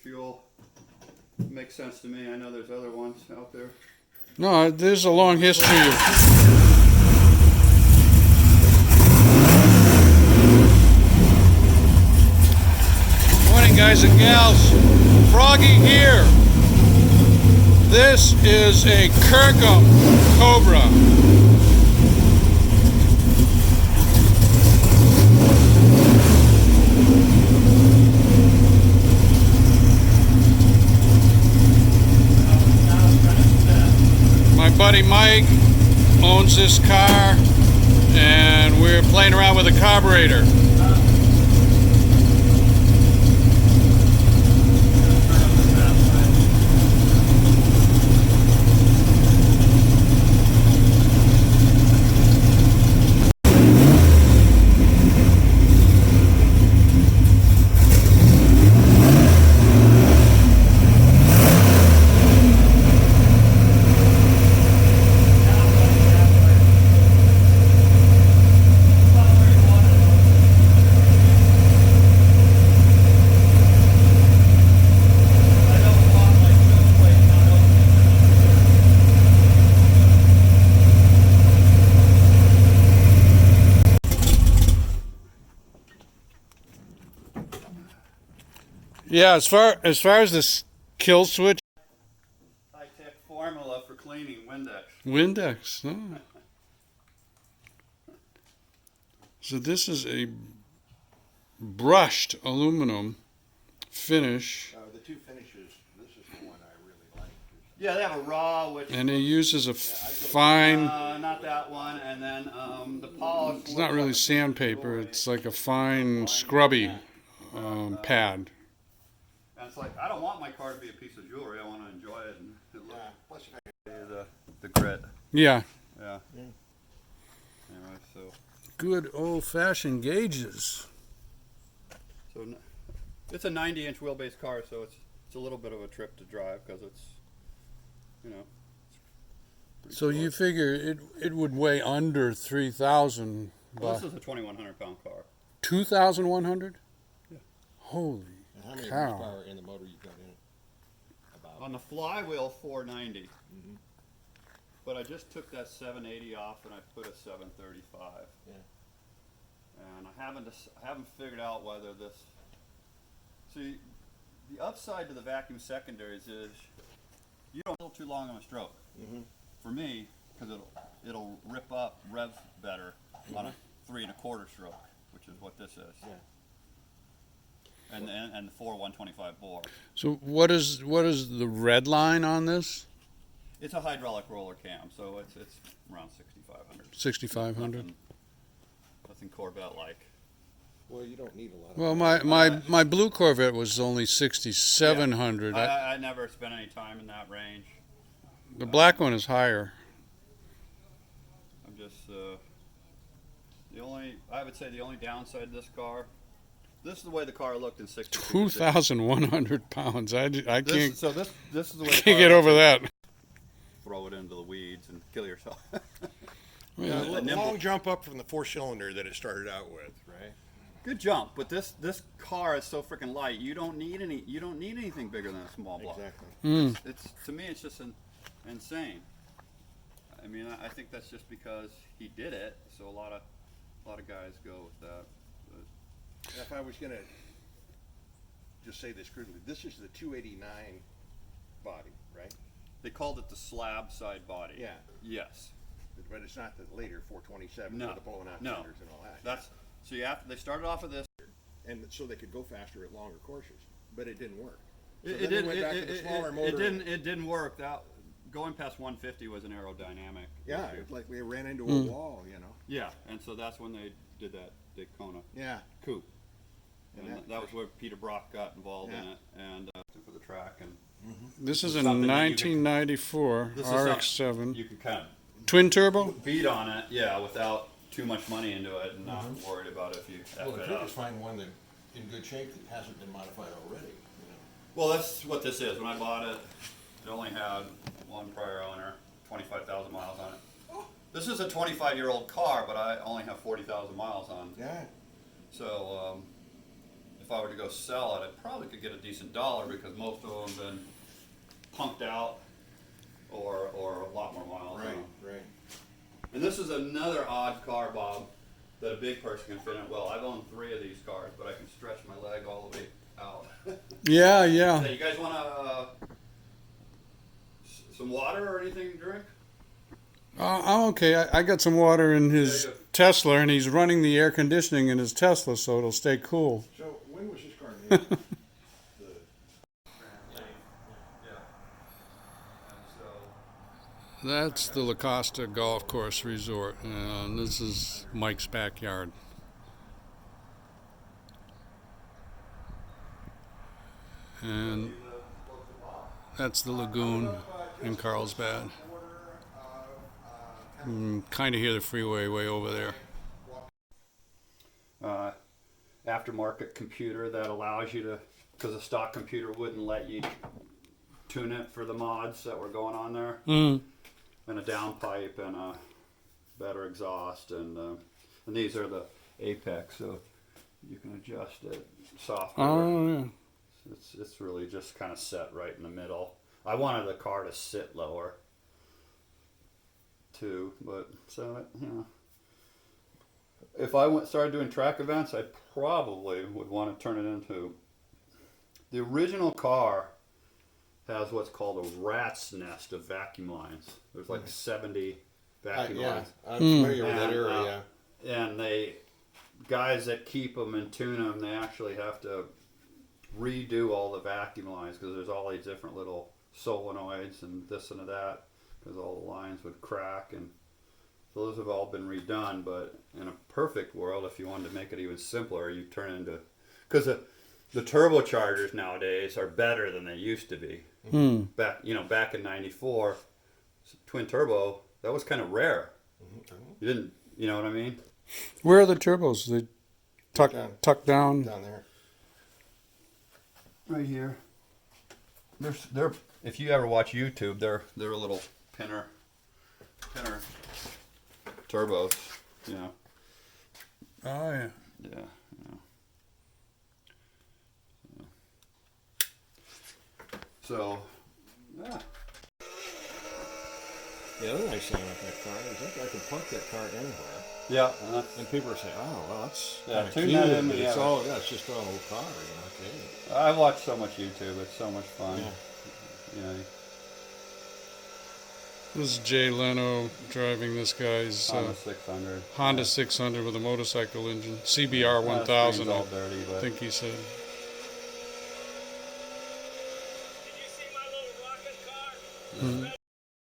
fuel makes sense to me. I know there's other ones out there. No, there's a long history of... Morning, guys and gals. Froggy here. This is a Kirkham Cobra. My buddy Mike owns this car, and we're playing around with a carburetor. Yeah, as far as this kill switch, high-tech formula for cleaning Windex. Windex. Oh. So this is a brushed aluminum finish. The two finishes. This is the one I really like. Yeah, they have a raw, which And it uses a fine. not that one, and then the polish. It's not really sandpaper. It's like a fine scrubby pad. And it's like, I don't want my car to be a piece of jewelry. I want to enjoy it. And Plus the grit. Yeah. Yeah. Anyway, so. Good old-fashioned gauges. So it's a 90-inch wheelbase car, so it's a little bit of a trip to drive because it's, you know. So you figure it would weigh under 3,000. Well, this is a 2,100 pound car. 2,100? Yeah. Holy How many cow. horsepower in the motor you got in it? About. On the flywheel, 490. Mm-hmm. But I just took that 780 off and I put a 735. Yeah. And I haven't figured out whether this. See, the upside to the vacuum secondaries is you don't feel too long on a stroke. Mm-hmm. For me, because it'll rip up rev better on a 3 1/4 stroke, which is what this is. Yeah. And the 125 bore. So what is the red line on this? It's a hydraulic roller cam, so it's around 6,500. 6,500. Nothing Corvette like. Well, you don't need a lot of. Well, my blue Corvette was only 6,700. Yeah. I never spent any time in that range. The black one is higher. I'm just I would say the only downside to this car. This is the way the car looked in 62. 2,100 pounds. I can't. This is the way the Can't car get over that. Throw it into the weeds and kill yourself. Long jump up from the 4-cylinder that it started out with, right? Good jump, but this car is so freaking light. You don't need anything bigger than a small block. Exactly. It's to me, it's just insane. I mean, I think that's just because he did it. So a lot of guys go with that. But If I was gonna just say this crudely, this is the 289 body, right? they called it the slab side body. Yeah. Yes. But it's not the later 427 No. with the pulling out No. cylinders and all that. That's so they started off with this. And so they could go faster at longer courses, but it didn't work. So It then didn't. they went back to the smaller motor. It didn't work. That going past 150 was an aerodynamic Yeah, issue. it's like we ran into a wall, you know. Yeah, and so that's when they did that Daytona Yeah. coupe. And And that was where Peter Brock got involved in Yeah. it, and for the track. And This is a Something that you can- 1994 this is RX7. you can kind of Twin turbo? beat on it, yeah, without too much money into it, and not worried about if you F Well, it if you up. just find one that in good shape that hasn't been modified already, you know. Well, that's what this is. When I bought it, it only had one prior owner, 25,000 miles on it. This is a 25-year-old car, but I only have 40,000 miles on. Yeah. So if I were to go sell it, I probably could get a decent dollar because most of them have been pumped out or a lot more miles on them. Right. And this is another odd car, Bob, that a big person can fit in. Well, I've owned 3 of these cars, but I can stretch my leg all the way out. Yeah. Hey, you guys want some water or anything to drink? I'm okay. I got some water in his There you go. Tesla, and he's running the air conditioning in his Tesla, so it'll stay cool. So when was this car made? Yeah. And so, That's the La Costa Golf Course Resort, and this is Mike's backyard. And that's the lagoon in Carlsbad. Kind of hear the freeway way over there. aftermarket computer that allows you to, because a stock computer wouldn't let you tune it for the mods that were going on there. Mm. And a downpipe and a better exhaust, and these are the Apex, so you can adjust it software. Oh, yeah. It's really just kind of set right in the middle. I wanted the car to sit lower too, but so you know, if I started doing track events, I probably would want to turn it into. The original car has what's called a rat's nest of vacuum lines. There's like 70 vacuum lines. I'm familiar with that area. And they, guys that keep them and tune them, they actually have to redo all the vacuum lines because there's all these different little solenoids and this and that, because all the lines would crack, and so those have all been redone. But in a perfect world, if you wanted to make it even simpler, you turn it into, because the turbochargers nowadays are better than they used to be. Back in '94, twin turbo, that was kind of rare. You didn't, you know what I mean? Where are the turbos? They tuck down. Down there. Right here. They're if you ever watch YouTube, they're a little pinner turbos, you know. Oh, yeah. Yeah. So, yeah. The other nice thing about that car is I could park that car anywhere. Yeah. And people are saying, "Oh, well, that's Yeah, kind of tune cute." that in, But it's yeah. all, it's just all a car, Okay. I watch so much YouTube. It's so much fun. Yeah. You know, This is Jay Leno driving this guy's Honda 600. Honda 600 with a motorcycle engine. CBR That 1000, screen's all dirty, I but think he said. Did you see my little rocket car?